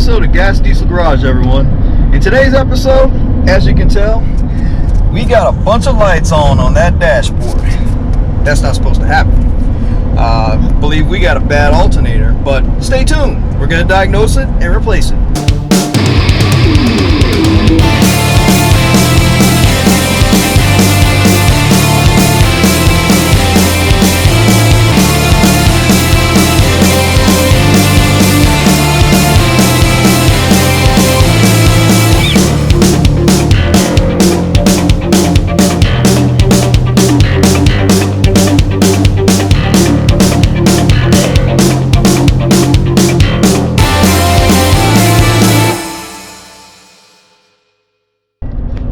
episode of GasDiesel Garage, everyone. In today's episode, as you can tell, we got a bunch of lights on that dashboard. That's not supposed to happen. I believe we got a bad alternator, but stay tuned. We're going to diagnose it and replace it.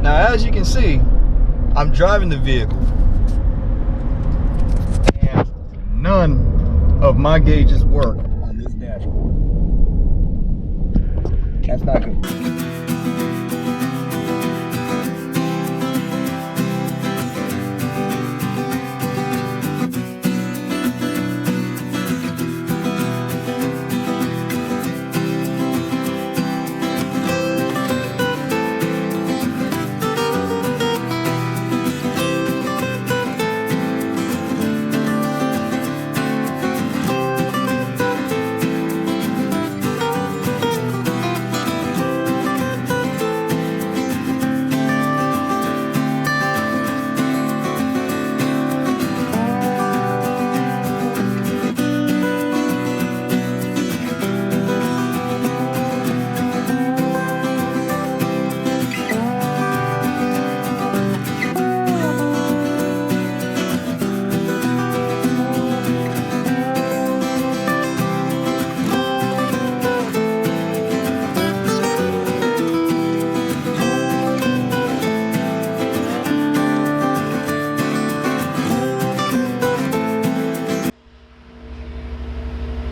Now, as you can see, I'm driving the vehicle, and none of my gauges work on this dashboard. That's not good.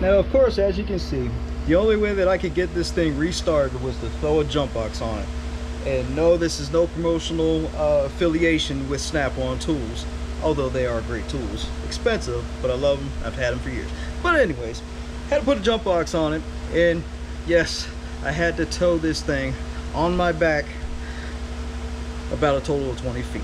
Now, of course, as you can see, the only way that I could get this thing restarted was to throw a jump box on it. And no, this is no promotional affiliation with Snap-on tools, although they are great tools. Expensive, but I love them. I've had them for years. But anyways, had to put a jump box on it, and yes, I had to tow this thing on my back about a total of 20 feet.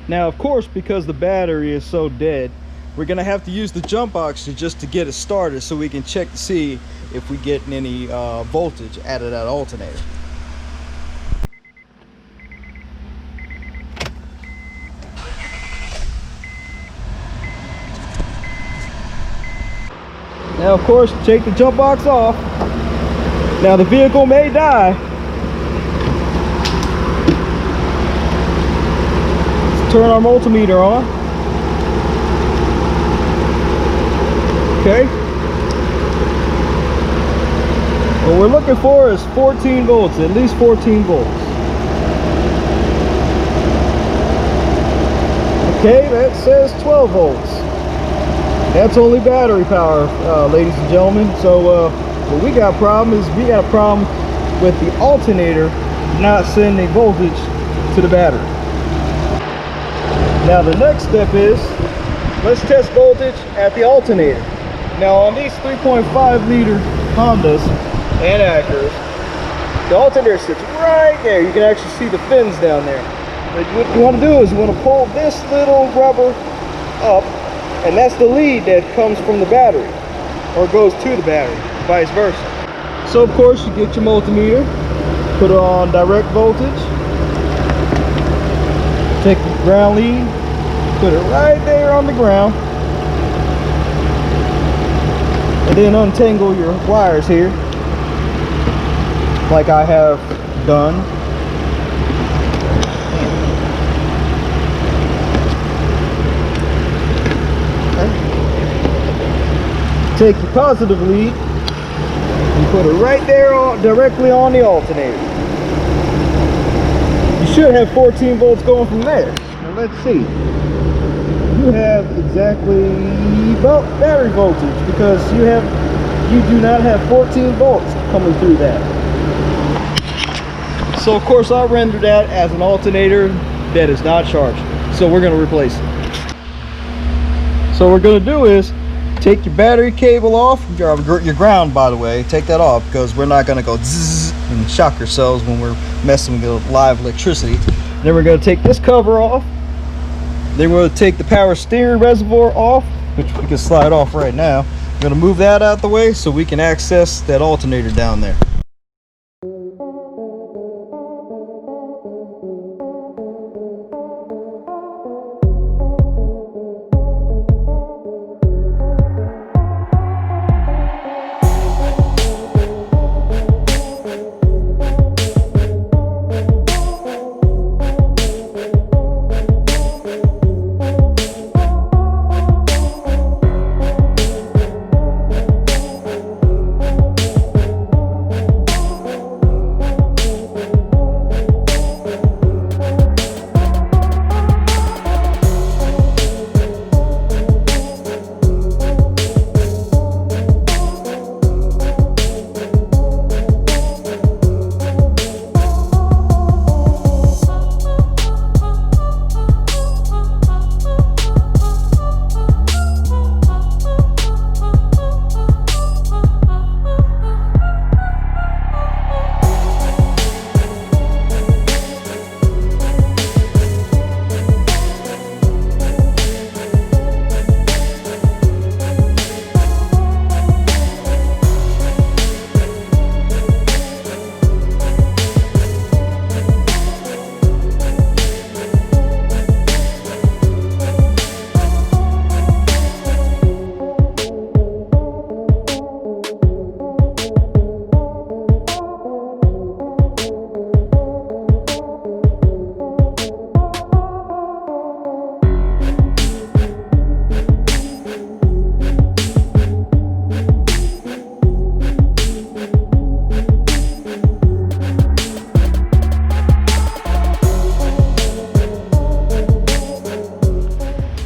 Now, of course, because the battery is so dead, we're gonna have to use the jump box just to get it started so we can check to see if we get any voltage out of that alternator. Now, of course, take the jump box off. Now, the vehicle may die. Turn our multimeter on. Okay. What we're looking for is 14 volts, at least 14 volts. Okay, that says 12 volts. That's only battery power, ladies and gentlemen. So what we got a problem is we got a problem with the alternator not sending voltage to the battery. Now the next step is, let's test voltage at the alternator. Now on these 3.5 liter Hondas and Acuras, the alternator sits right there. You can actually see the fins down there. But what you want to do is you want to pull this little rubber up, and that's the lead that comes from the battery, or goes to the battery, vice versa. So of course you get your multimeter, put it on direct voltage, take the ground lead, put it right there on the ground, and then untangle your wires here like I have done. Okay. Take your positive lead and put it right there directly on the alternator. You should have 14 volts going from there. Now let's see. You have exactly about battery voltage, because you do not have 14 volts coming through that. So of course I'll render that as an alternator that is not charged. So we're going to replace it. So what we're going to do is take your battery cable off, your ground, by the way, take that off, because we're not going to go zzz and shock ourselves when we're messing with live electricity. Then we're going to take this cover off. Then we're going to take the power steering reservoir off, which we can slide off right now. We're going to move that out the way so we can access that alternator down there.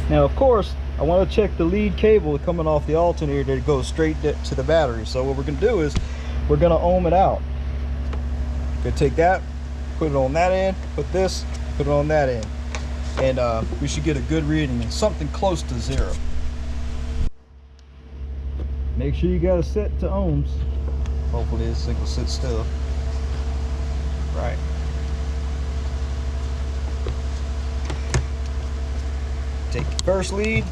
Now of course I want to check the lead cable coming off the alternator that goes straight to the battery. So what we're going to do is we're going to ohm it out. We're going to take that, put it on that end, put this, put it on that end, and we should get a good reading and something close to 0. Make sure you got it set to ohms. Hopefully this thing will sit still. Right. Take the first lead.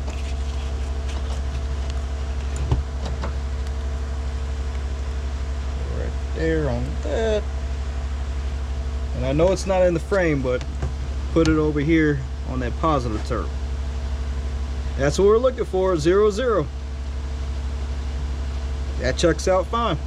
Right there on that. And I know it's not in the frame, but put it over here on that positive term. That's what we're looking for, 0, 0. That checks out fine.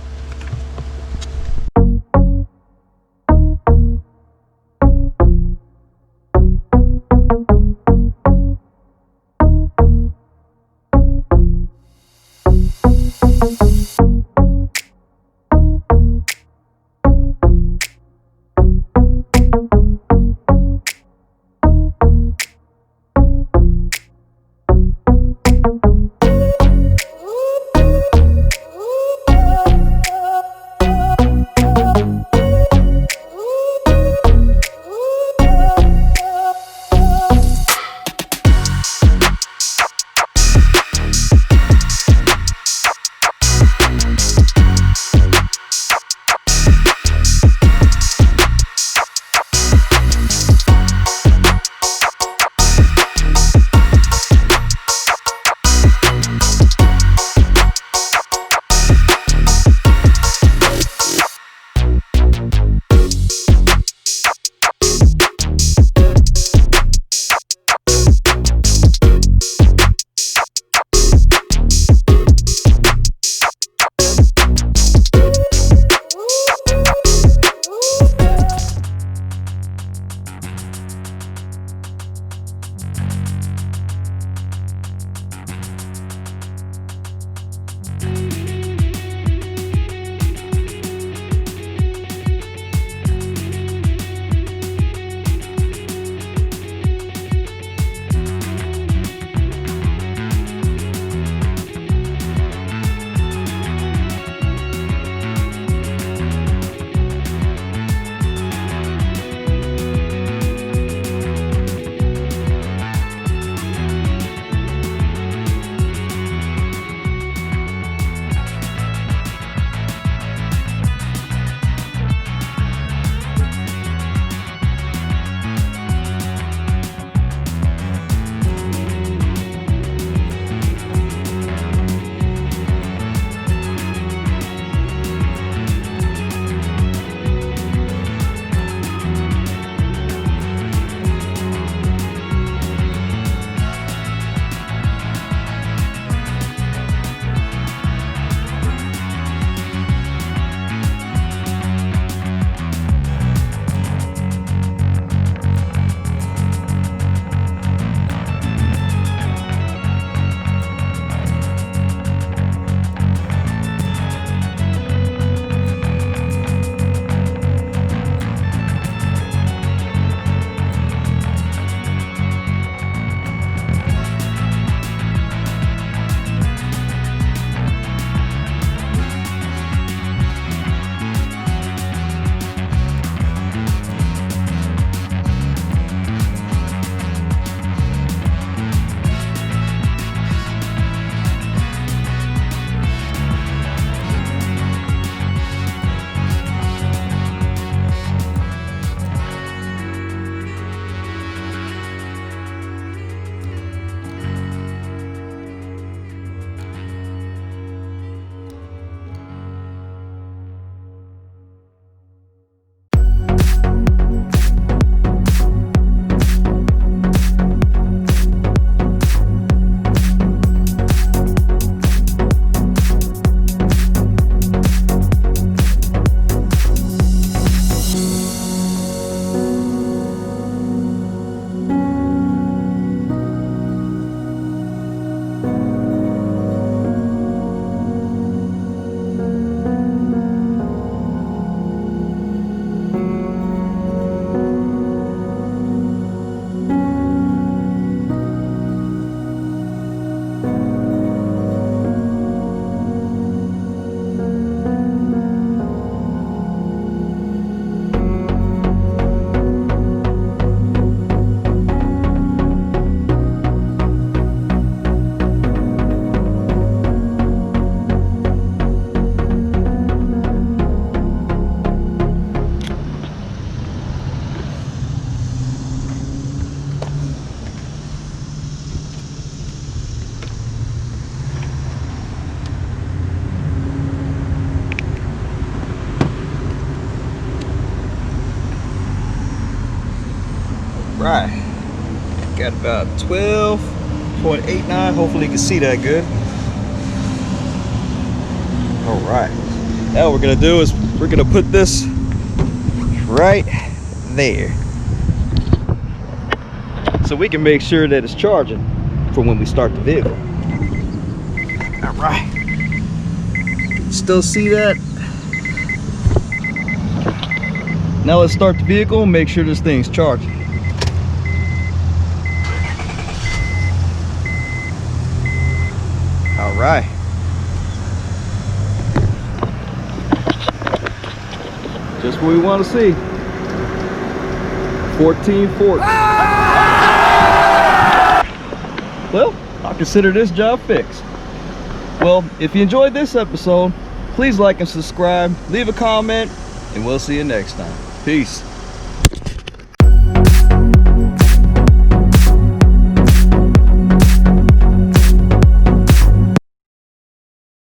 right, got about 12.89. Hopefully you can see that good. All right, now what we're gonna do is we're gonna put this right there so we can make sure that it's charging for when we start the vehicle. All right, still see that? Now let's start the vehicle and make sure this thing's charging. All right. Just what we want to see. 1440. Well, I'll consider this job fixed. Well, if you enjoyed this episode, please like and subscribe, leave a comment, and we'll see you next time. Peace.